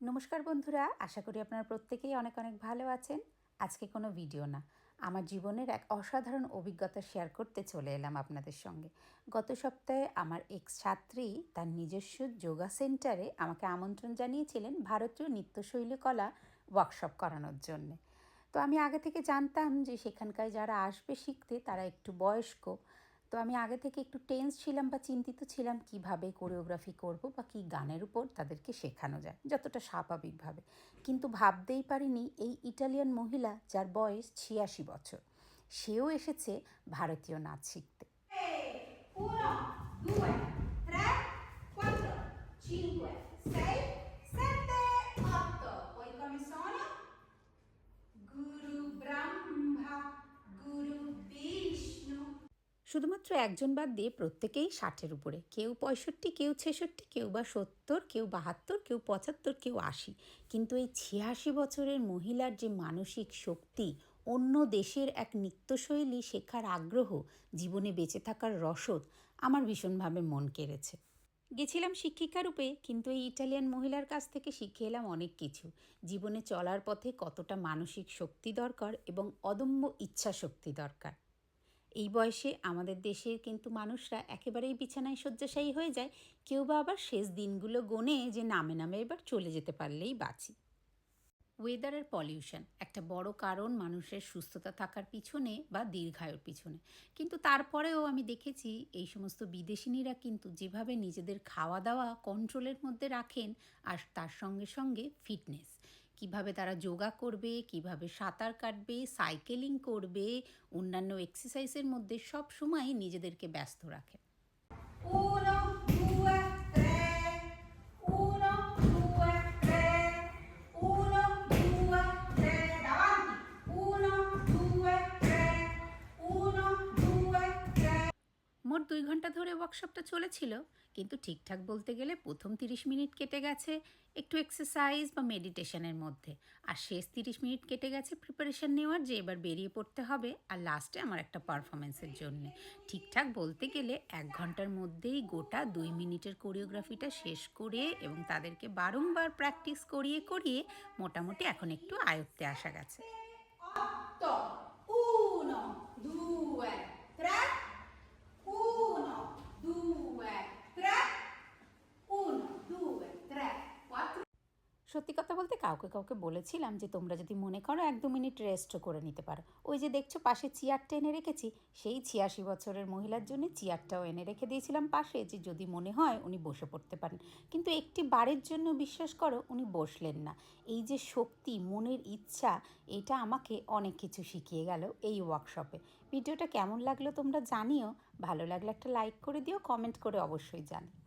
নমস্কার বন্ধুরা, আশা করি আপনারা প্রত্যেকেই অনেক অনেক ভালো আছেন। আজকে কোনো ভিডিও না, আমার জীবনের এক অসাধারণ অভিজ্ঞতা শেয়ার করতে চলে এলাম আপনাদের সঙ্গে। গত সপ্তাহে আমার এক্স ছাত্রী তার নিজস্ব যোগা সেন্টারে আমাকে আমন্ত্রণ জানিয়েছিলেন ভারতীয় নৃত্যশৈলী কলা ওয়ার্কশপ করানোর জন্যে। তো আমি আগে থেকে জানতাম যে সেখানকার যারা আসবে শিখতে তারা একটু বয়স্ক। তো আমি আগে থেকে একটু টেন্স ছিলাম বা চিন্তিত ছিলাম কিভাবে কোরিওগ্রাফি করব বা কী গানের উপর তাদেরকে শেখানো যায় যতটা স্বাভাবিকভাবে। কিন্তু ভাবতেই পারিনি এই ইটালিয়ান মহিলা যার বয়স ৮৬ বছর, সেও এসেছে ভারতীয় নাচ শিখতে। 1, 2, 3, 4, 5, 6, 7, 8. Poi come sono? Guru Brahma, Guru Vishnu. শুধুমাত্র একজন বাদ দিয়ে প্রত্যেকেই ৬০-এর উপরে, কেউ ৬৫, কেউ ৬৬, কেউ বা ৭০, কেউ ৭২, কেউ ৭৫, কেউ ৮০। কিন্তু এই ৮৬ বছরের মহিলার যে মানসিক শক্তি, অন্য দেশের এক নৃত্যশৈলী শেখার আগ্রহ, জীবনে বেঁচে থাকার রসদ আমার ভীষণভাবে মন কেড়েছে। গেছিলাম শিক্ষিকা রূপে, কিন্তু এই ইটালিয়ান মহিলার কাছ থেকে শিখে এলাম অনেক কিছু। জীবনে চলার পথে কতটা মানসিক শক্তি দরকার এবং অদম্য ইচ্ছা শক্তি দরকার। এই বয়সে আমাদের দেশের কিন্তু মানুষরা একেবারেই বিছানায় শয্যাশায়ী হয়ে যায়, কেউ বা আবার শেষ দিনগুলো গোনে যে নামে নামে এবার চলে যেতে পারলেই বাঁচি। ওয়েদারের পলিউশন একটা বড় কারণ মানুষের সুস্থতা থাকার পিছনে বা দীর্ঘায়ুর পিছনে। কিন্তু তারপরেও আমি দেখেছি এই সমস্ত বিদেশিনীরা কিন্তু যেভাবে নিজেদের খাওয়া দাওয়া কন্ট্রোলের মধ্যে রাখেন, আর তার সঙ্গে সঙ্গে ফিটনেস, কিভাবে তারা যোগা করবে, কিভাবে সাঁতার কাটবে, সাইকেলিং করবে, অন্যান্য এক্সারসাইজের মধ্যে সব সময় নিজেদেরকে ব্যস্ত রাখে। 1, 2, 3. 1, 2, 3. 1, 2, 3. Davanti. 1, 2, 3. 1, 2, 3. মোট ২ ঘন্টা ধরে ওয়ার্কশপটা চলেছিল, কিন্তু ঠিকঠাক বলতে গেলে প্রথম ৩০ মিনিট কেটে গেছে একটু এক্সারসাইজ বা মেডিটেশনের মধ্যে, আর শেষ ৩০ মিনিট কেটে গেছে প্রিপারেশন নেওয়ার যে এবার বেরিয়ে পড়তে হবে, আর লাস্টে আমার একটা পারফরমেন্সের জন্যে। ঠিকঠাক বলতে গেলে ১ ঘন্টার মধ্যেই গোটা ২ মিনিটের কোরিওগ্রাফিটা শেষ করে এবং তাদেরকে বারংবার প্র্যাকটিস করিয়ে করিয়ে মোটামুটি এখন একটু আয়ত্তে আসা গেছে। 8. 1, 2, 3. 1, 2, 3. 1, 2, 3, 4. সত্যি কথা বলতে কাউকে কাউকে বলেছিলাম যে তোমরা যদি মনে করো ১-২ মিনিট রেস্টও করে নিতে পারো। ওই যে দেখছো পাশে চেয়ারটা এনে রেখেছি, সেই ৮৬ বছরের মহিলার জন্য চেয়ারটাও এনে রেখে দিয়েছিলাম পাশে, যে যদি মনে হয় উনি বসে পড়তে পারেন। কিন্তু একটি বারের জন্য বিশ্বাস করো উনি বসলেন না। এই যে শক্তি, মনের ইচ্ছা, এটা আমাকে অনেক কিছু শিখিয়ে গেল এই ওয়ার্কশপে। ভিডিওটা কেমন লাগলো তোমরা জানিও, ভালো লাগলে একটা লাইক করে দিও, কমেন্ট করে অবশ্যই জানিও।